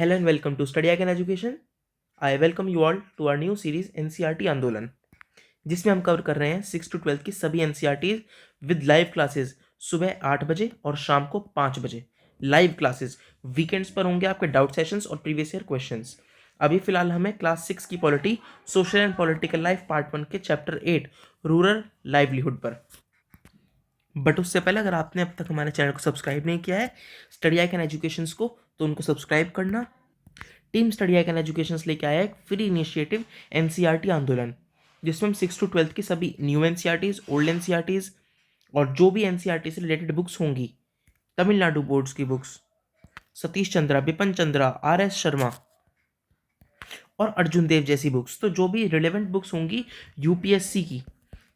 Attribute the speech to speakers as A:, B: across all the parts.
A: Hello and welcome to Study Icon Education. I welcome you all to our new series NCERT आंदोलन, जिसमें हम cover कर रहे हैं 6 to 12 की सभी NCERT विद लाइव क्लासेस सुबह 8 बजे और शाम को 5 बजे। लाइव क्लासेस वीकेंड्स पर होंगे, आपके डाउट सेशंस और प्रीवियस ईयर क्वेश्चंस। अभी फिलहाल हमें क्लास 6 की polity social and political life part 1 के चैप्टर 8 रूरल लाइवलीहुड पर। बट उससे पहले अगर आपने अब तक हमारे चैनल को सब्सक्राइब नहीं किया है स्टडी आइकन एजुकेशंस को, तो उनको सब्सक्राइब करना। टीम स्टडी आइकन एजुकेशंस लेके आया एक फ्री इनिशिएटिव एनसीईआरटी आंदोलन, जिसमें हम 6 to 12 की सभी न्यू एनसीईआरटीज, ओल्ड एनसीईआरटीज और जो भी एनसीईआरटी से रिलेटेड बुक्स होंगी, तमिलनाडु बोर्ड्स की बुक्स, सतीश चंद्रा, बिपिन चंद्रा, आर.एस. शर्मा और अर्जुन देव जैसी बुक्स, तो जो भी रिलेवेंट बुक्स होंगी यूपीएससी की,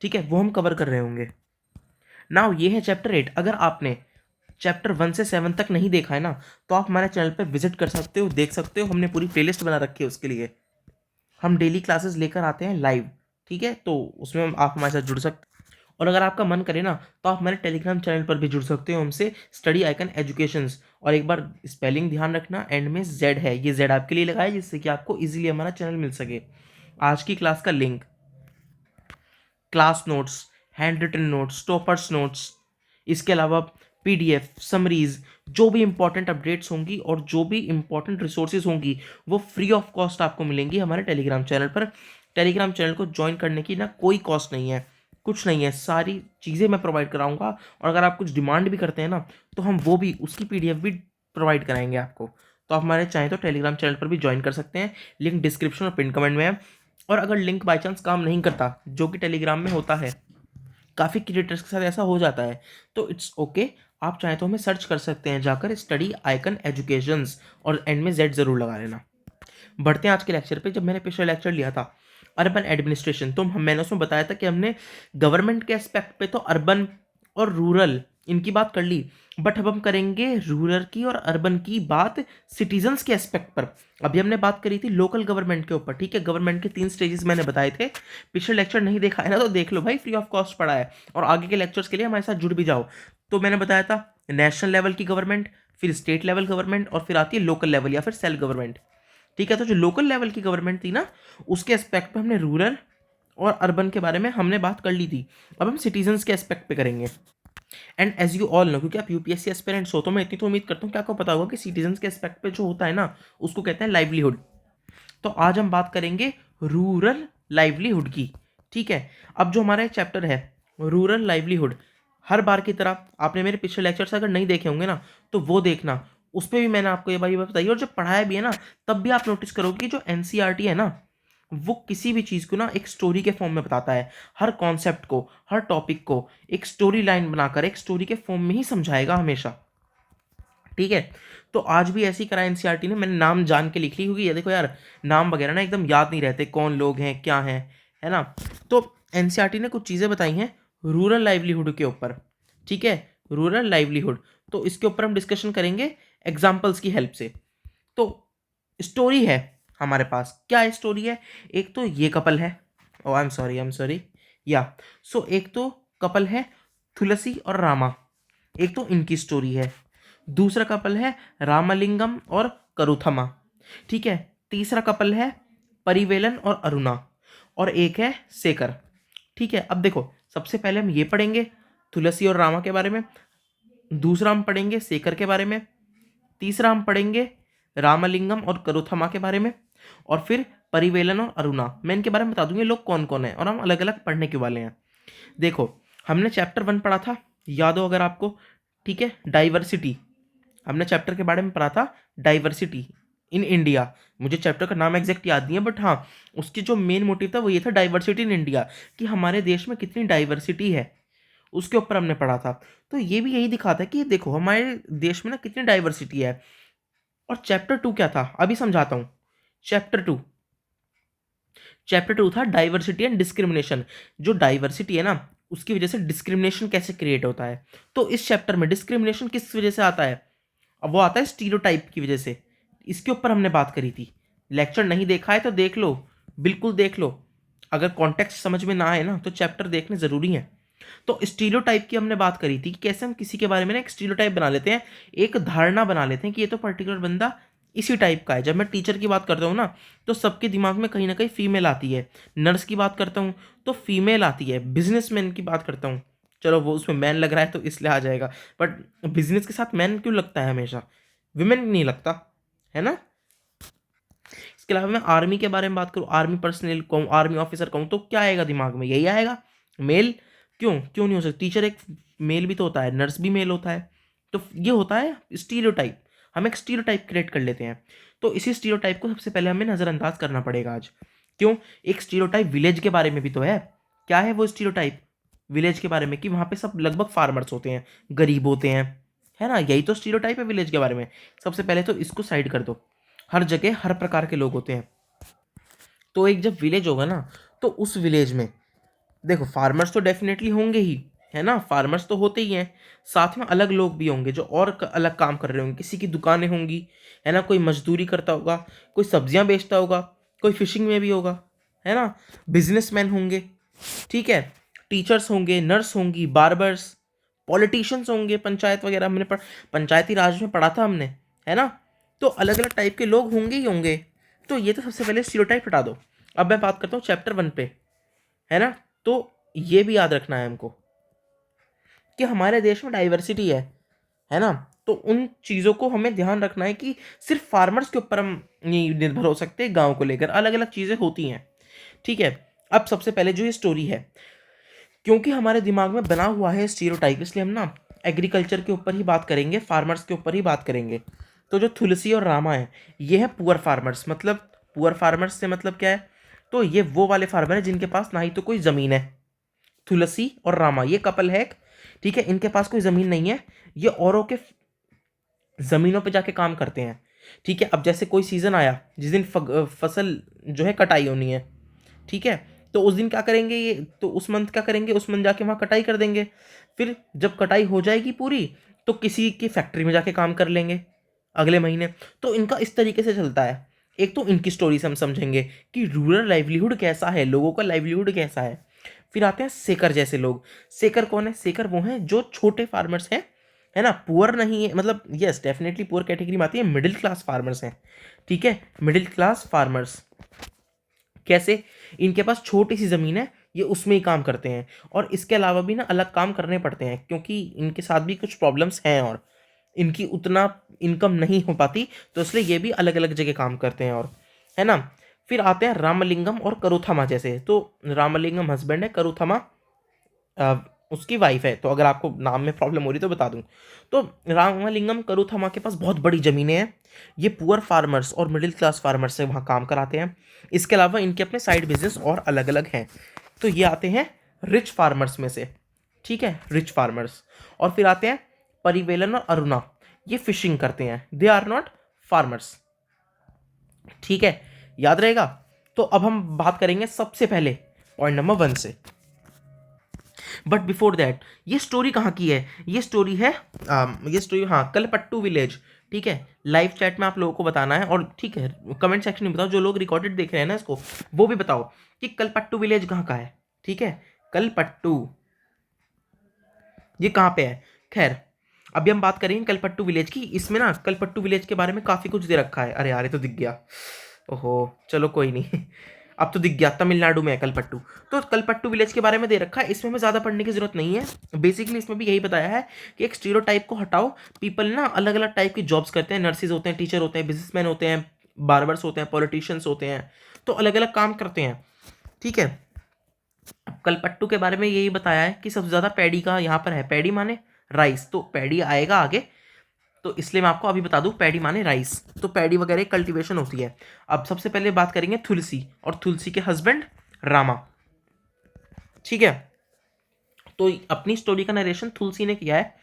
A: ठीक है, वो हम कवर कर रहे होंगे। नाउ ये है चैप्टर 8। अगर आपने चैप्टर 1 से 7 तक नहीं देखा है ना, तो आप हमारे चैनल पे विजिट कर सकते हो, देख सकते हो। हमने पूरी प्लेलिस्ट बना रखी है उसके लिए। हम डेली क्लासेस लेकर आते हैं लाइव, ठीक है, तो उसमें आप हमारे साथ जुड़ सकते हैं। और अगर आपका मन करे ना, तो आप हमारे टेलीग्राम चैनल पर भी जुड़ सकते हो हमसे, स्टडी आइकन एजुकेशंस। और एक बार स्पेलिंग ध्यान रखना, एंड में जेड है, ये जेड आपके लिए लगाया जिससे कि आपको इजीली हमारा चैनल मिल सके। आज की क्लास का link, class notes, hand written notes, toppers notes, इसके अलावा पीडीएफ, समरीज, जो भी इंपॉर्टेंट अपडेट्स होंगी और जो भी इंपॉर्टेंट रिसोर्सेज होंगी, वो फ्री ऑफ कॉस्ट आपको मिलेंगी हमारे टेलीग्राम चैनल पर। टेलीग्राम चैनल को ज्वाइन करने की ना कोई कॉस्ट नहीं है, कुछ नहीं है, सारी चीज़ें मैं प्रोवाइड कराऊंगा। और अगर आप कुछ डिमांड भी करते हैं ना, तो हम वो भी, उसकी पीडीएफ भी प्रोवाइड कराएंगे आपको। तो आप हमारे चाहें तो टेलीग्राम चैनल पर भी ज्वाइन कर सकते हैं, लिंक डिस्क्रिप्शन और पिन कमेंट में है। और अगर लिंक बाई चांस काम नहीं करता, जो कि टेलीग्राम में होता है, काफ़ी क्रिएटर्स के साथ ऐसा हो जाता है, तो इट्स ओके, आप चाहें तो हमें सर्च कर सकते हैं जाकर स्टडी आइकन एजुकेशंस, और एंड में जेड ज़रूर लगा लेना। बढ़ते हैं आज के लेक्चर पे। जब मैंने पिछला लेक्चर लिया था अर्बन एडमिनिस्ट्रेशन, तो मैंने उसमें बताया था कि हमने गवर्नमेंट के एस्पेक्ट पे तो अर्बन और रूरल इनकी बात कर ली, बट अब हम करेंगे रूरल की और अर्बन की बात सिटीजन्स के एस्पेक्ट पर। अभी हमने बात करी थी लोकल गवर्नमेंट के ऊपर, ठीक है। गवर्नमेंट के 3 स्टेजेस मैंने बताए थे। पिछले लेक्चर नहीं देखा है ना, तो देख लो भाई, फ्री ऑफ कॉस्ट पड़ा है, और आगे के लेक्चर्स के लिए हमारे साथ जुड़ भी जाओ। तो मैंने बताया था नेशनल लेवल की गवर्नमेंट, फिर स्टेट लेवल गवर्नमेंट, और फिर आती है लोकल लेवल या फिर सेल्फ गवर्नमेंट, ठीक है। तो जो लोकल लेवल की गवर्नमेंट थी ना, उसके एस्पेक्ट पे हमने रूरल और अर्बन के बारे में हमने बात कर ली थी। अब हम सिटीजन्स के एस्पेक्ट पे करेंगे। And as you all know, क्योंकि आप यूपीएससी एस्पिरेंट्स हो, तो मैं इतनी तो उम्मीद करता हूँ कि आपको पता होगा कि सिटीजन्स के एस्पेक्ट पे जो होता है ना, उसको कहते हैं लाइवलीहुड। तो आज हम बात करेंगे रूरल लाइवलीहुड की, ठीक है। अब जो हमारा चैप्टर है रूरल लाइवलीहुड, हर बार की तरह आपने मेरे पिछले लेक्चर्स अगर नहीं देखे होंगे ना, तो वो देखना, उस पर भी मैंने आपको ये बात बताई। और जब पढ़ाया भी है ना, तब भी आप नोटिस करोगे कि जो एनसीईआरटी है ना, वो किसी भी चीज़ को ना एक स्टोरी के फॉर्म में बताता है। हर कॉन्सेप्ट को, हर टॉपिक को एक स्टोरी लाइन बनाकर एक स्टोरी के फॉर्म में ही समझाएगा हमेशा, ठीक है। तो आज भी ऐसी करा एनसीईआरटी ने, मैंने नाम जान के लिख ली, क्योंकि ये देखो यार, नाम वगैरह ना एकदम याद नहीं रहते, कौन लोग हैं क्या हैं, है ना। तो एनसीईआरटी ने कुछ चीज़ें बताई हैं रूरल लाइवलीहुड के ऊपर, ठीक है, रूरल लाइवलीहुड। तो इसके ऊपर हम डिस्कशन करेंगे एग्जाम्पल्स की हेल्प से। तो स्टोरी है हमारे पास, क्या स्टोरी है? एक तो ये कपल है, ओ आई एम सॉरी या सो एक तो कपल है तुलसी और रामा, एक तो इनकी स्टोरी है। दूसरा कपल है रामलिंगम और करुथमा, ठीक है। तीसरा कपल है परिवेलन और अरुणा, और एक है शेखर, ठीक है। अब देखो, सबसे पहले हम ये पढ़ेंगे तुलसी और रामा के बारे में, दूसरा हम पढ़ेंगे शेखर के बारे में, तीसरा हम पढ़ेंगे रामलिंगम और करुथमा के बारे में, और फिर परिवेलन और अरुणा। मैं इनके बारे में बता दूंगी लोग कौन कौन है, और हम अलग अलग पढ़ने के वाले हैं। देखो, हमने चैप्टर 1 पढ़ा था, याद हो अगर आपको, ठीक है, डाइवर्सिटी। हमने चैप्टर के बारे में पढ़ा था डाइवर्सिटी इन इंडिया। मुझे चैप्टर का नाम एग्जैक्ट याद नहीं है, बट हाँ, उसकी जो मेन मोटिव था वो ये था, डाइवर्सिटी इन इंडिया, कि हमारे देश में कितनी डाइवर्सिटी है, उसके ऊपर हमने पढ़ा था। तो ये भी यही दिखाता है कि देखो हमारे देश में ना कितनी डाइवर्सिटी है। और चैप्टर 2 क्या था, अभी समझाता हूँ। चैप्टर 2 था डाइवर्सिटी एंड डिस्क्रिमिनेशन। जो डाइवर्सिटी है ना, उसकी वजह से डिस्क्रिमिनेशन कैसे क्रिएट होता है। तो इस चैप्टर में डिस्क्रिमिनेशन किस वजह से आता है? अब वो आता है स्टीरियोटाइप की वजह से। इसके ऊपर हमने बात करी थी। लेक्चर नहीं देखा है तो देख लो, बिल्कुल देख लो। अगर कॉन्टेक्स्ट समझ में ना आए ना, तो चैप्टर देखने ज़रूरी है। तो स्टीरियोटाइप की हमने बात करी थी कि कैसे हम किसी के बारे में ना एक स्टीरियोटाइप बना लेते हैं, एक धारणा बना लेते हैं कि ये तो पर्टिकुलर बंदा इसी टाइप का है। जब मैं टीचर की बात करता हूँ ना, तो सबके दिमाग में कहीं ना कहीं फीमेल आती है। नर्स की बात करता हूँ तो फीमेल आती है। बिजनेसमैन की बात करता हूँ, चलो वो उसमें मैन लग रहा है तो इसलिए आ जाएगा, बट बिजनेस के साथ मैन क्यों लगता है हमेशा, विमेन नहीं लगता है ना। इसके अलावा मैं आर्मी के बारे में बात करूँ, आर्मी पर्सनल कहूँ, आर्मी ऑफिसर कहूँ, तो क्या आएगा दिमाग में, यही आएगा, मेल। क्यों क्यों नहीं हो सकता, टीचर एक मेल भी तो होता है, नर्स भी मेल होता है। तो ये होता है स्टीरियोटाइप, हम एक स्टीरियोटाइप क्रिएट कर लेते हैं। तो इसी स्टीरियोटाइप को सबसे पहले हमें नज़रअंदाज करना पड़ेगा आज। क्यों, एक स्टीरियोटाइप विलेज के बारे में भी तो है। क्या है वो स्टीरियोटाइप विलेज के बारे में, कि वहाँ पे सब लगभग फार्मर्स होते हैं, गरीब होते हैं, है ना, यही तो स्टीरियोटाइप है विलेज के बारे में। सबसे पहले तो इसको साइड कर दो, हर जगह हर प्रकार के लोग होते हैं। तो एक जब विलेज होगा ना, तो उस विलेज में देखो फार्मर्स तो डेफिनेटली होंगे ही, है ना, फार्मर्स तो होते ही हैं। साथ में अलग लोग भी होंगे जो और अलग काम कर रहे होंगे, किसी की दुकानें होंगी, है ना, कोई मजदूरी करता होगा, कोई सब्जियां बेचता होगा, कोई फिशिंग में भी होगा, है ना, बिजनेसमैन होंगे, ठीक है, टीचर्स होंगे, नर्स होंगी, बार्बर्स, पॉलिटिशियंस होंगे, पंचायत वगैरह हमने पंचायती राज में पढ़ा था हमने, है ना। तो अलग अलग टाइप के लोग होंगे ही होंगे। तो ये तो सबसे पहले स्टीरियोटाइप हटा दो। अब मैं बात करता हूँ चैप्टर 1 पे, है ना। तो ये भी याद रखना है हमको कि हमारे देश में डाइवर्सिटी है ना। तो उन चीज़ों को हमें ध्यान रखना है कि सिर्फ फार्मर्स के ऊपर हम नहीं निर्भर हो सकते, गांव को लेकर अलग अलग चीज़ें होती हैं, ठीक है। अब सबसे पहले जो ये स्टोरी है, क्योंकि हमारे दिमाग में बना हुआ है स्टीरियोटाइप, इसलिए हम ना एग्रीकल्चर के ऊपर ही बात करेंगे, फार्मर्स के ऊपर ही बात करेंगे। तो जो तुलसी और रामा है, ये है पुअर फार्मर्स। मतलब पुअर फार्मर्स से मतलब क्या है, तो ये वो वाले फार्मर है जिनके पास ना ही तो कोई ज़मीन है। तुलसी और रामा ये कपल है, ठीक है, इनके पास कोई ज़मीन नहीं है, ये औरों के ज़मीनों पे जाके काम करते हैं, ठीक है। अब जैसे कोई सीज़न आया जिस दिन फसल जो है कटाई होनी है, ठीक है, तो उस दिन क्या करेंगे ये, तो उस मंथ क्या करेंगे, उस मंथ जाके वहाँ कटाई कर देंगे। फिर जब कटाई हो जाएगी पूरी, तो किसी की फैक्ट्री में जाके काम कर लेंगे अगले महीने। तो इनका इस तरीके से चलता है। एक तो इनकी स्टोरी से हम समझेंगे कि रूरल लाइवलीहुड कैसा है, लोगों का लाइवलीहुड कैसा है। फिर आते हैं सेकर जैसे लोग। सेकर कौन है, सेकर वो हैं जो छोटे फार्मर्स हैं, है ना, पुअर नहीं है, मतलब यस डेफिनेटली पुअर कैटेगरी में आती है, मिडिल क्लास फार्मर्स हैं, ठीक है, मिडिल क्लास फार्मर्स। कैसे, इनके पास छोटी सी ज़मीन है, ये उसमें ही काम करते हैं, और इसके अलावा भी ना अलग काम करने पड़ते हैं क्योंकि इनके साथ भी कुछ प्रॉब्लम्स हैं और इनकी उतना इनकम नहीं हो पाती, तो इसलिए ये भी अलग अलग जगह काम करते हैं, और है ना। फिर आते हैं रामलिंगम और करुथमा जैसे। तो रामलिंगम हस्बैंड है, करुथमा अ, उसकी वाइफ है। तो अगर आपको नाम में प्रॉब्लम हो रही तो बता दूं, तो रामलिंगम करुथमा के पास बहुत बड़ी ज़मीनें हैं। ये पुअर फार्मर्स और मिडिल क्लास फार्मर्स से वहाँ काम कराते हैं। इसके अलावा इनके अपने साइड बिजनेस और अलग अलग हैं। तो ये आते हैं रिच फार्मर्स में से, ठीक है, रिच फार्मर्स। और फिर आते हैं परिवेलन और अरुणा, ये फिशिंग करते हैं, दे आर नॉट फार्मर्स, ठीक है, याद रहेगा। तो अब हम बात करेंगे सबसे पहले पॉइंट नंबर 1 से। बट बिफोर दैट, ये स्टोरी कहाँ की है, ये स्टोरी है ये स्टोरी, हाँ, कलपट्टू विलेज, ठीक है। लाइव चैट में आप लोगों को बताना है, और ठीक है कमेंट सेक्शन में बताओ, जो लोग रिकॉर्डेड देख रहे हैं ना इसको, वो भी बताओ कि कलपट्टू विलेज कहाँ का है, ठीक है। कलपट्टू ये कहाँ पे है। खैर, अभी हम बात करेंगे कलपट्टू विलेज की। इसमें ना कलपट्टू विलेज के बारे में काफ़ी कुछ दे रखा है। अरे यार ये तो दिख गया, ओहो, चलो कोई नहीं अब तो दिख गया, तमिलनाडु में है कलपट्टू। तो कलपट्टू विलेज के बारे में दे रखा है, इसमें हमें ज़्यादा पढ़ने की जरूरत नहीं है। बेसिकली इसमें भी यही बताया है कि एक स्टीरियोटाइप को हटाओ, पीपल ना अलग अलग टाइप की जॉब्स करते हैं, नर्सिस होते हैं, टीचर होते हैं, बिजनेसमैन होते हैं, बार्बर्स होते हैं, पॉलिटिशियंस होते हैं, तो अलग अलग काम करते हैं, ठीक है। कलपट्टू के बारे में यही बताया है कि सबसे ज़्यादा पैडी का यहाँ पर है, पैडी माने राइस, तो पैडी आएगा आगे, तो इसलिए मैं आपको अभी बता दूं पैडी माने राइस, तो पैडी वगैरह कल्टीवेशन होती है। अब सबसे पहले बात करेंगे तुलसी और तुलसी के हस्बैंड रामा, ठीक है। तो अपनी स्टोरी का नरेशन तुलसी ने किया है।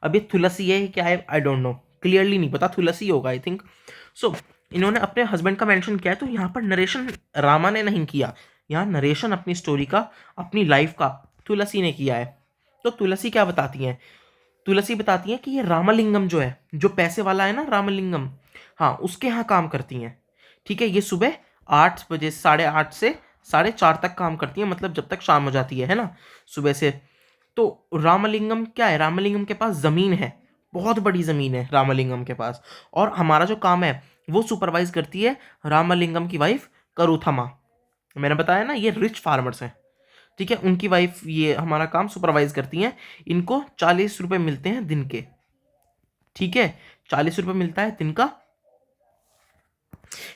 A: अब ये तुलसी है क्या है आई डोंट नो, क्लियरली नहीं पता, तुलसी होगा आई थिंक सो। इन्होंने अपने हस्बैंड का मेंशन किया है, तो यहाँ पर नरेशन रामा ने नहीं किया, यहाँ नरेशन अपनी स्टोरी का, अपनी लाइफ का तुलसी ने किया है। तो तुलसी क्या बताती हैं, तुलसी बताती हैं कि ये रामलिंगम जो है, जो पैसे वाला है ना रामलिंगम, हाँ, उसके यहाँ काम करती हैं, ठीक है। ये सुबह 8 बजे 8:30 से 4:30 तक काम करती हैं, मतलब जब तक शाम हो जाती है ना, सुबह से। तो रामलिंगम क्या है, रामलिंगम के पास ज़मीन है, बहुत बड़ी ज़मीन है रामलिंगम के पास, और हमारा जो काम है वो सुपरवाइज करती है रामलिंगम की वाइफ करुथमा। मैंने बताया ना ये रिच फार्मर्स हैं, ठीक है, उनकी वाइफ ये हमारा काम सुपरवाइज करती हैं। इनको 40 रुपये मिलते हैं दिन के, ठीक है, 40 रुपये मिलता है दिन का।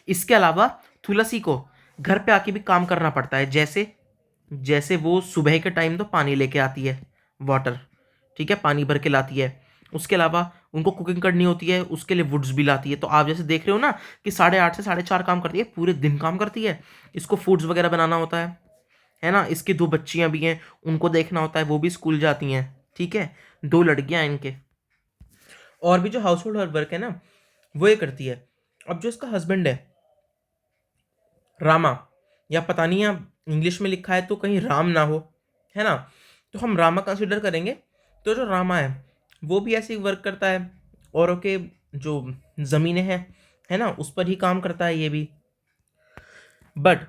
A: इसके अलावा तुलसी को घर पे आके भी काम करना पड़ता है, जैसे जैसे वो सुबह के टाइम तो पानी लेके आती है, वाटर, ठीक है, पानी भर के लाती है। उसके अलावा उनको कुकिंग करनी होती है, उसके लिए वुड्स भी लाती है। तो आप जैसे देख रहे हो ना कि 8:30 से 4:30 काम करती है, पूरे दिन काम करती है। इसको फूड्स वगैरह बनाना होता है ना। इसकी 2 बच्चियां भी हैं, उनको देखना होता है, वो भी स्कूल जाती हैं, ठीक है, 2 लड़कियां हैं इनके। और भी जो हाउस होल्ड वर्क है ना वो ये करती है। अब जो इसका हस्बैंड है रामा, या पता नहीं आप इंग्लिश में लिखा है तो कहीं राम ना हो, है ना, तो हम रामा कंसिडर करेंगे। तो जो रामा है वो भी ऐसे ही वर्क करता है, औरों के जो ज़मीनें हैं, है ना, उस पर ही काम करता है ये भी। बट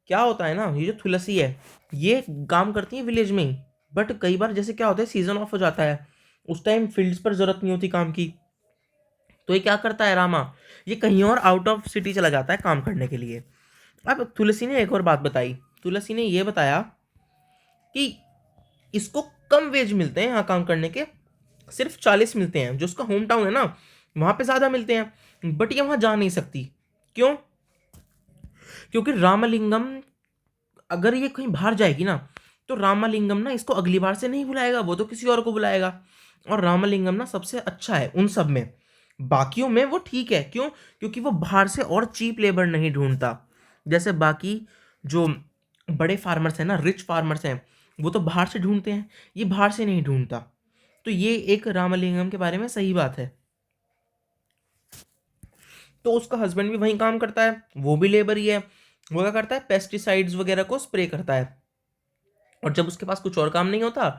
A: क्या होता है ना, ये जो तुलसी है ये काम करती है विलेज में ही। बट कई बार जैसे क्या होता है, सीजन ऑफ हो जाता है, उस टाइम फील्ड्स पर ज़रूरत नहीं होती काम की, तो ये क्या करता है रामा, ये कहीं और आउट ऑफ सिटी चला जाता है काम करने के लिए। अब तुलसी ने एक और बात बताई, तुलसी ने ये बताया कि इसको कम वेज मिलते हैं यहाँ काम करने के, सिर्फ 40 मिलते हैं। जो उसका होम टाउन है ना वहाँ पे ज़्यादा मिलते हैं, बट ये वहाँ जा नहीं सकती। क्यों? क्योंकि रामलिंगम अगर ये कहीं बाहर जाएगी ना तो रामलिंगम ना इसको अगली बार से नहीं बुलाएगा, वो तो किसी और को बुलाएगा। और रामलिंगम ना सबसे अच्छा है उन सब में, बाकियों में वो ठीक है। क्यों? क्योंकि वो बाहर से और चीप लेबर नहीं ढूंढता, जैसे बाकी जो बड़े फार्मर्स हैं ना, रिच फार्मर्स हैं, वो तो बाहर से ढूंढते हैं, ये बाहर से नहीं ढूंढता। तो ये एक रामलिंगम के बारे में सही बात है। तो उसका हस्बैंड भी वहीं काम करता है, वो भी लेबर ही है। वो क्या करता है, पेस्टिसाइड्स वगैरह को स्प्रे करता है। और जब उसके पास कुछ और काम नहीं होता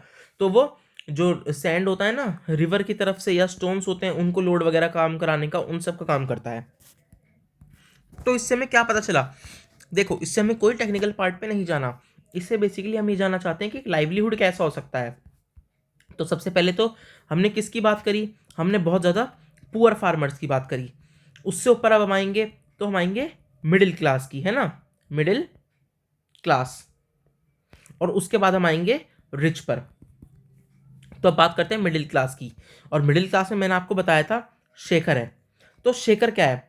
A: तो वो जो सैंड होता है ना रिवर की तरफ से, या स्टोन्स होते हैं, उनको लोड वगैरह काम कराने का, उन सब का काम करता है। तो इससे हमें क्या पता चला? देखो, इससे हमें कोई टेक्निकल पार्ट पे नहीं जाना, इससे बेसिकली हम ये जानना चाहते हैं कि लाइवलीहुड कैसा हो सकता है। तो सबसे पहले तो हमने किसकी बात करी, हमने बहुत ज़्यादा पुअर फार्मर्स की बात करी। उससे ऊपर अब हम आएंगे तो हम आएंगे मिडिल क्लास की, है ना, मिडिल क्लास। और उसके बाद हम आएंगे रिच पर। तो अब बात करते हैं मिडिल क्लास की। और मिडिल क्लास में मैंने आपको बताया था शेखर है। तो शेखर क्या है,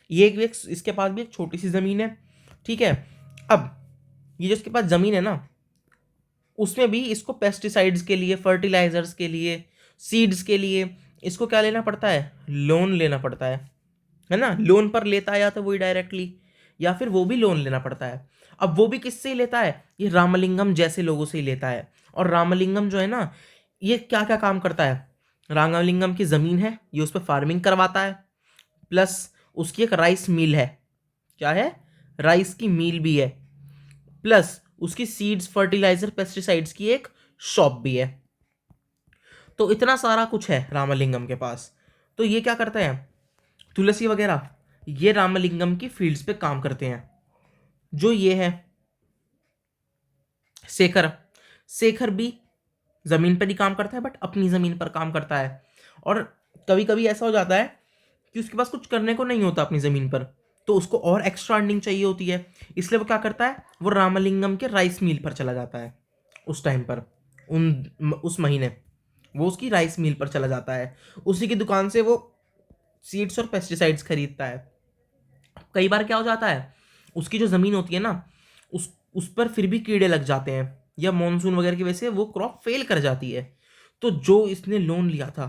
A: ये एक इसके पास भी एक छोटी सी ज़मीन है, ठीक है। अब ये जो इसके पास ज़मीन है ना उसमें भी इसको पेस्टिसाइड्स के लिए, फर्टिलाइजर्स के लिए, सीड्स के लिए इसको क्या लेना पड़ता है, लोन लेना पड़ता है ना। लोन पर लेता है या तो वही डायरेक्टली, या फिर वो भी लोन लेना पड़ता है। अब वो भी किससे ही लेता है, ये रामलिंगम जैसे लोगों से ही लेता है। और रामलिंगम जो है ना ये क्या क्या काम करता है, रामलिंगम की ज़मीन है, ये उस पर फार्मिंग करवाता है, प्लस उसकी एक राइस मिल है, क्या है, राइस की मिल भी है, प्लस उसकी सीड्स, फर्टिलाइजर, पेस्टिसाइड्स की एक शॉप भी है। तो इतना सारा कुछ है रामलिंगम के पास। तो ये क्या करते हैं, तुलसी वगैरह, ये रामलिंगम की फील्ड्स पे काम करते हैं। जो ये है शेखर, शेखर भी ज़मीन पर ही काम करता है, बट अपनी ज़मीन पर काम करता है। और कभी कभी ऐसा हो जाता है कि उसके पास कुछ करने को नहीं होता अपनी ज़मीन पर, तो उसको और एक्स्ट्रा अर्निंग चाहिए होती है, इसलिए वो क्या करता है, वो रामलिंगम के राइस मिल पर चला जाता है। उस टाइम पर उस महीने वो उसकी राइस मिल पर चला जाता है, उसी की दुकान से वो सीड्स और पेस्टिसाइड्स खरीदता है। कई बार क्या हो जाता है, उसकी जो ज़मीन होती है ना उस पर फिर भी कीड़े लग जाते हैं, या मॉनसून वगैरह की वजह से वो क्रॉप फेल कर जाती है। तो जो इसने लोन लिया था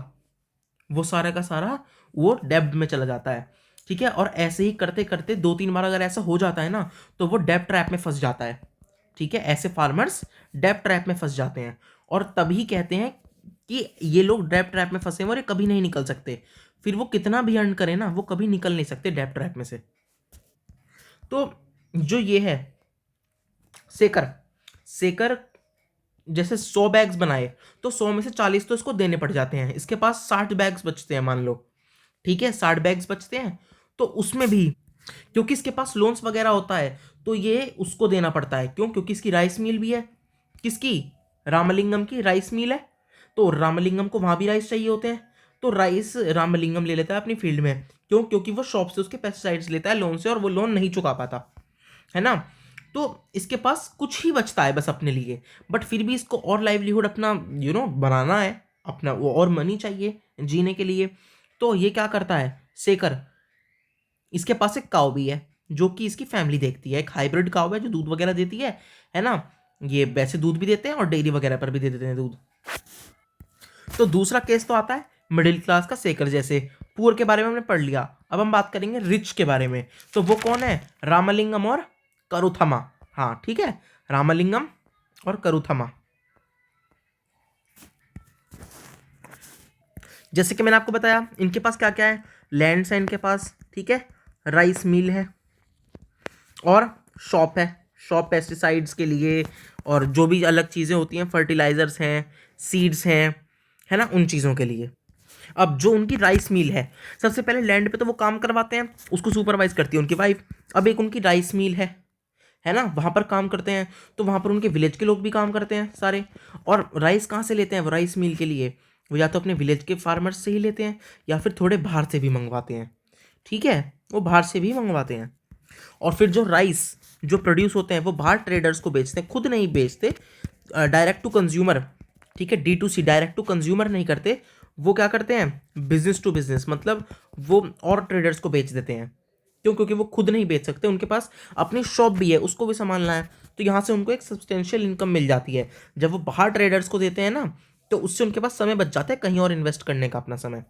A: वो सारा का सारा वो डेब्ट में चला जाता है, ठीक है। और ऐसे ही करते करते 2-3 बार अगर ऐसा हो जाता है ना तो वो डेब्ट ट्रैप में फंस जाता है, ठीक है। ऐसे फार्मर्स डेब्ट ट्रैप में फंस जाते हैं, और तभी कहते हैं कि ये लोग डेब्ट ट्रैप में फंसे हैं और ये कभी नहीं निकल सकते। फिर वो कितना भी अर्न करें ना वो कभी निकल नहीं सकते डेब्ट ट्रैप में से। तो जो ये है शेखर, शेखर जैसे 100 बैग्स बनाए तो 100 में से 40 तो इसको देने पड़ जाते हैं। इसके पास 60 बैग्स बचते हैं मान लो, ठीक है, 60 बैग्स बचते हैं। तो उसमें भी क्योंकि इसके पास लोन्स वगैरह होता है तो ये उसको देना पड़ता है। क्यों? क्योंकि इसकी राइस मिल भी है, किसकी, रामलिंगम की राइस मिल है। तो रामलिंगम को वहाँ भी राइस चाहिए होते हैं, तो राइस रामलिंगम ले लेता है अपनी फील्ड में। क्यों? क्योंकि वो शॉप से उसके पेस्टिसाइड्स लेता है लोन से, और वो लोन नहीं चुका पाता, है ना। तो इसके पास कुछ ही बचता है बस अपने लिए, बट फिर भी इसको और लाइवलीहुड अपना बनाना है, अपना वो और मनी चाहिए जीने के लिए। तो ये क्या करता है शेखर, इसके पास एक काऊ भी है जो कि इसकी फैमिली देखती है, एक हाइब्रिड काऊ है जो दूध वगैरह देती है ना। ये वैसे दूध भी देते हैं और डेयरी वगैरह पर भी दे देते हैं दूध। तो दूसरा केस तो आता है मिडिल क्लास का शेखर जैसे। पुअर के बारे में हमने पढ़ लिया, अब हम बात करेंगे रिच के बारे में। तो वो कौन है? रामलिंगम और करुथमा। हाँ ठीक है, रामलिंगम और करुथमा। जैसे कि मैंने आपको बताया इनके पास क्या क्या है, लैंड्स है इनके पास, ठीक है, राइस मिल है और शॉप है, शॉप पेस्टिसाइड्स के लिए और जो भी अलग चीज़ें होती हैं, फर्टिलाइजर्स हैं, सीड्स हैं, है ना, उन चीज़ों के लिए। अब जो उनकी राइस मिल है, सबसे पहले लैंड पे तो वो काम करवाते हैं, उसको सुपरवाइज करती है उनकी वाइफ। अब एक उनकी राइस मिल है ना, वहाँ पर काम करते हैं, तो वहाँ पर उनके विलेज के लोग भी काम करते हैं सारे। और राइस कहाँ से लेते हैं वो राइस मिल के लिए? वो या तो अपने विलेज के फार्मर्स से ही लेते हैं या फिर थोड़े बाहर से भी मंगवाते हैं, ठीक है, वो बाहर से भी मंगवाते हैं। और फिर जो राइस जो प्रोड्यूस होते हैं वो बाहर ट्रेडर्स को बेचते हैं, खुद नहीं बेचते, डायरेक्ट टू कंज्यूमर, ठीक है, D2C, डायरेक्ट टू कंज्यूमर नहीं करते, वो क्या करते हैं, बिजनेस टू बिजनेस, मतलब वो और ट्रेडर्स को बेच देते हैं। क्यों? क्योंकि वो खुद नहीं बेच सकते, उनके पास अपनी शॉप भी है, उसको भी संभालना है, तो यहाँ से उनको एक सब्सटेंशियल इनकम मिल जाती है। जब वो बाहर ट्रेडर्स को देते हैं ना, तो उससे उनके पास समय बच जाता है कहीं और इन्वेस्ट करने का अपना समय।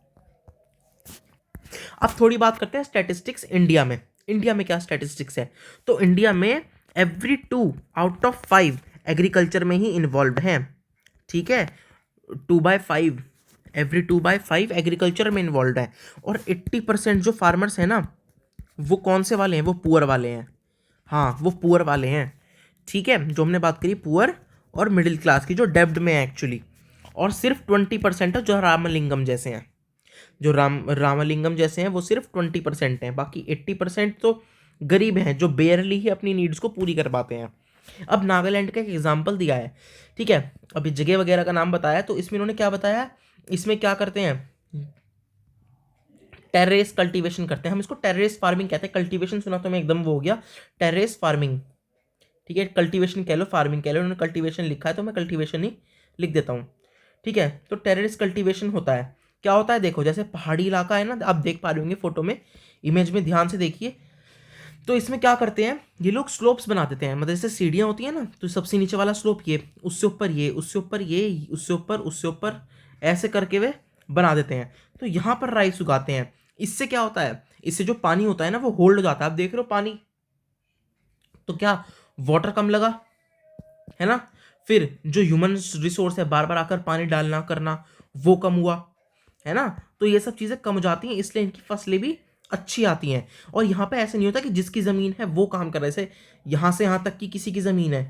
A: अब थोड़ी बात करते हैं स्टैटिस्टिक्स इंडिया में। इंडिया में क्या स्टैटिस्टिक्स है? तो इंडिया में एवरी 2 आउट ऑफ 5 एग्रीकल्चर में ही इन्वॉल्व हैं, ठीक है, 2/5, एवरी 2/5 एग्रीकल्चर में इन्वॉल्व है। और 80% जो फार्मर्स हैं ना, वो कौन से वाले हैं? वो पुअर वाले हैं। हाँ, वो पुअर वाले हैं, ठीक है, जो हमने बात करी पुअर और मिडिल क्लास की, जो डेब्ट में है एक्चुअली। और सिर्फ 20% है जो रामलिंगम जैसे हैं, जो रामलिंगम जैसे हैं वो सिर्फ 20% हैं, बाकी 80% तो गरीब हैं जो बेयरली ही अपनी नीड्स को पूरी कर पाते हैं। अब नागालैंड का एक एग्जाम्पल दिया है, ठीक है, अभी जगह वगैरह का नाम बताया, तो इसमें इन्होंने क्या बताया, इसमें क्या करते हैं, टेरेस कल्टीवेशन करते हैं। हम इसको टेरेस फार्मिंग कहते हैं, कल्टीवेशन सुना तो मैं एकदम वो हो गया, टेरेस फार्मिंग, ठीक है, कल्टीवेशन कह लो, फार्मिंग कह लो, उन्होंने कल्टीवेशन लिखा है तो मैं कल्टीवेशन ही लिख देता हूँ, ठीक है। तो टेरेस कल्टीवेशन होता है, क्या होता है, देखो जैसे पहाड़ी इलाका है ना, आप देख पा रहे होंगे फोटो में, इमेज में ध्यान से देखिए। तो इसमें क्या करते हैं ये लोग, स्लोप्स बना देते हैं, मतलब जैसे सीढ़ियाँ होती हैं ना, तो सबसे नीचे वाला स्लोप ये, उससे ऊपर ये, उससे ऊपर ये, उससे ऊपर ऐसे करके वे बना देते हैं। तो यहाँ पर राइस उगाते हैं। इससे क्या होता है, इससे जो पानी होता है ना वो होल्ड हो जाता है, आप देख रहे हो पानी, तो क्या वाटर कम लगा, है ना। फिर जो ह्यूमन रिसोर्स है, बार बार आकर पानी डालना करना, वो कम हुआ, है ना। तो ये सब चीज़ें कम हो जाती हैं, इसलिए इनकी फसलें भी अच्छी आती हैं। और यहाँ पे ऐसे नहीं होता कि जिसकी ज़मीन है वो काम कर रहा है, जैसे यहाँ से यहाँ तक की किसी की ज़मीन है,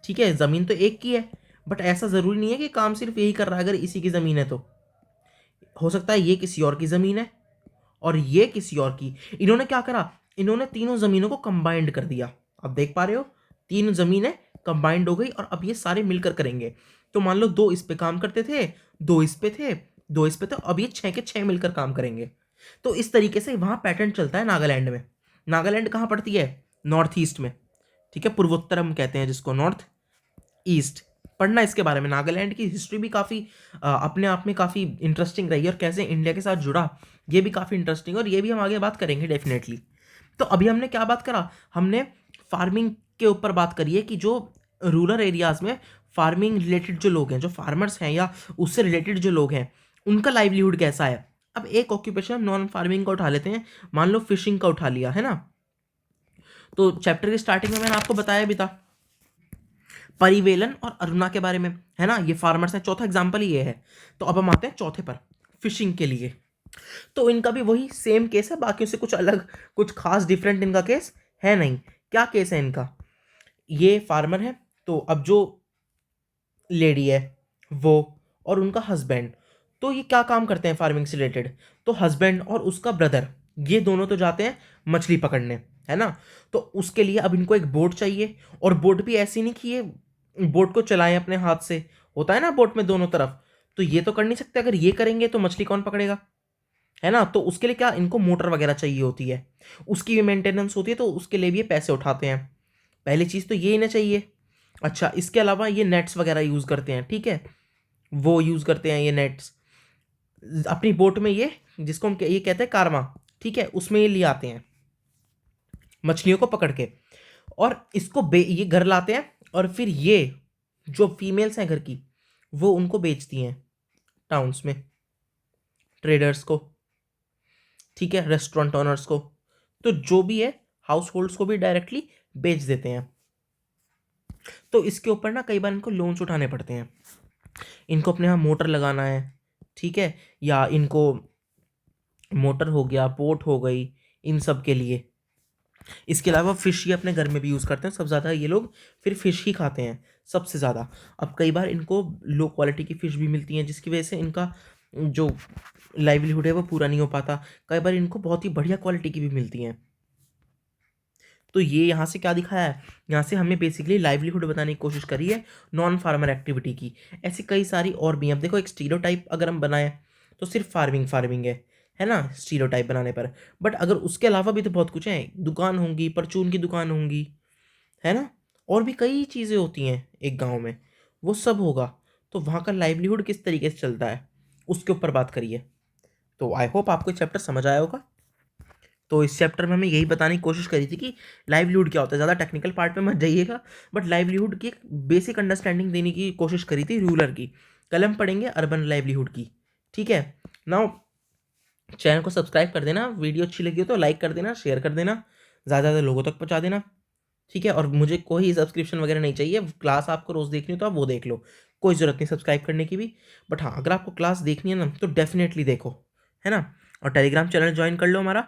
A: ठीक है, ज़मीन तो एक की है, बट ऐसा ज़रूरी नहीं है कि काम सिर्फ यही कर रहा है। अगर इसी की ज़मीन है तो हो सकता है ये किसी और की ज़मीन है और ये किसी और की। इन्होंने क्या करा, इन्होंने तीनों ज़मीनों को कंबाइंड कर दिया। अब देख पा रहे हो, तीन ज़मीनें कंबाइंड हो गई और अब ये सारे मिलकर करेंगे। तो मान लो दो इस पे काम करते थे, दो इस पे थे, दो इस पे थे, अब ये 6 के 6 मिलकर काम करेंगे। तो इस तरीके से वहाँ पैटर्न चलता है नागालैंड में। नागालैंड कहाँ पड़ती है? नॉर्थ ईस्ट में, ठीक है, पूर्वोत्तर हम कहते हैं जिसको, नॉर्थ ईस्ट। पढ़ना इसके बारे में, नागालैंड की हिस्ट्री भी काफ़ी अपने आप में काफ़ी इंटरेस्टिंग रही है, और कैसे इंडिया के साथ जुड़ा ये भी काफ़ी इंटरेस्टिंग, और ये भी हम आगे बात करेंगे डेफिनेटली। तो अभी हमने क्या बात करा, हमने फार्मिंग के ऊपर बात करी है कि जो रूरल एरियाज़ में फार्मिंग रिलेटेड जो लोग हैं, जो फार्मर्स हैं या उससे रिलेटेड जो लोग हैं, उनका लाइवलीहुड कैसा है। अब एक ऑक्यूपेशन नॉन फार्मिंग का उठा लेते हैं, मान लो फिशिंग का उठा लिया, है ना। तो चैप्टर की स्टार्टिंग में मैंने आपको बताया भी था परिवेलन और अरुणा के बारे में, है ना, ये फार्मर्स हैं, चौथा एग्जाम्पल ही ये है। तो अब हम आते हैं चौथे पर, फिशिंग के लिए। तो इनका भी वही सेम केस है, बाकियों से कुछ अलग, कुछ खास डिफरेंट इनका केस है नहीं। क्या केस है इनका, ये फार्मर है, तो अब जो लेडी है वो और उनका हस्बैंड, तो ये क्या काम करते हैं फार्मिंग से रिलेटेड, तो हस्बैंड और उसका ब्रदर, ये दोनों तो जाते हैं मछली पकड़ने, है ना। तो उसके लिए अब इनको एक बोट चाहिए, और बोट भी ऐसी नहीं कि ये बोट को चलाएं अपने हाथ से, होता है ना बोट में दोनों तरफ, तो ये तो कर नहीं सकते, अगर ये करेंगे तो मछली कौन पकड़ेगा, है ना। तो उसके लिए क्या, इनको मोटर वगैरह चाहिए होती है, उसकी भी मेंटेनेंस होती है, तो उसके लिए भी ये पैसे उठाते हैं। पहली चीज़ तो ये इन्हें चाहिए। अच्छा, इसके अलावा ये नेट्स वगैरह यूज़ करते हैं, ठीक है, वो यूज़ करते हैं ये नेट्स अपनी बोट में, ये जिसको हम ये कहते हैं कारमा, ठीक है, उसमें ये ले आते हैं मछलियों को पकड़ के, और इसको ये घर लाते हैं, और फिर ये जो फीमेल्स हैं घर की, वो उनको बेचती हैं टाउन्स में, ट्रेडर्स को, ठीक है, रेस्टोरेंट ओनर्स को, तो जो भी है हाउस होल्ड्स को भी डायरेक्टली बेच देते हैं। तो इसके ऊपर ना कई बार इनको लोन्स उठाने पड़ते हैं, इनको अपने यहाँ मोटर लगाना है, ठीक है, या इनको मोटर हो गया, बोट हो गई, इन सब के लिए। इसके अलावा फिश ये अपने घर में भी यूज़ करते हैं, सबसे ज़्यादा ये लोग फिर फिश ही खाते हैं सबसे ज़्यादा। अब कई बार इनको लो क्वालिटी की फ़िश भी मिलती हैं, जिसकी वजह से इनका जो लाइवलीहुड है वो पूरा नहीं हो पाता। कई बार इनको बहुत ही बढ़िया क्वालिटी की भी मिलती हैं। तो ये यहाँ से क्या दिखाया है, यहाँ से हमें बेसिकली लाइवलीहुड बताने की कोशिश करी है नॉन फार्मर एक्टिविटी की। ऐसी कई सारी और भी हैं। अब देखो, एक स्टीरियोटाइप अगर हम बनाएं तो सिर्फ फार्मिंग फार्मिंग है ना, स्टीरियोटाइप बनाने पर। बट अगर उसके अलावा भी तो बहुत कुछ है, दुकान होंगी, परचून की दुकान होंगी, है ना, और भी कई चीज़ें होती हैं एक गांव में, वो सब होगा। तो वहाँ का लाइवलीहुड किस तरीके से चलता है, उसके ऊपर बात करिए। तो आई होप आपको चैप्टर समझ आया होगा। तो इस चैप्टर में हमें यही बताने की कोशिश करी थी कि लाइवलीहुड क्या होता है। ज़्यादा टेक्निकल पार्ट में मत जाइएगा, बट लाइवलीहुड की एक बेसिक अंडरस्टैंडिंग देने की कोशिश करी थी रूरल की। कल हम पढ़ेंगे अर्बन लाइवलीहुड की, ठीक है। नाउ चैनल को सब्सक्राइब कर देना, वीडियो अच्छी लगी हो तो लाइक कर देना, शेयर कर देना, ज़्यादा ज़्यादा लोगों तक पहुँचा देना, ठीक है। और मुझे कोई सब्सक्रिप्शन वगैरह नहीं चाहिए, क्लास आपको रोज़ देखनी हो तो आप वो देख लो, कोई ज़रूरत नहीं सब्सक्राइब करने की भी। बट हाँ, अगर आपको क्लास देखनी है ना तो डेफिनेटली देखो, है ना। और टेलीग्राम चैनल ज्वाइन कर लो हमारा,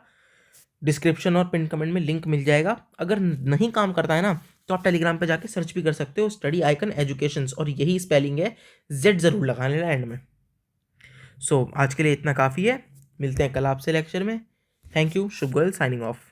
A: डिस्क्रिप्शन और पिन कमेंट में लिंक मिल जाएगा। अगर नहीं काम करता है ना तो आप टेलीग्राम पे जाके सर्च भी कर सकते हो, स्टडी आइकन एजुकेशंस, और यही स्पेलिंग है, जेड ज़रूर लगा लेना एंड में। सो आज के लिए इतना काफ़ी है, मिलते हैं कल आपसे लेक्चर में। Thank you, Shubh Goyal signing off.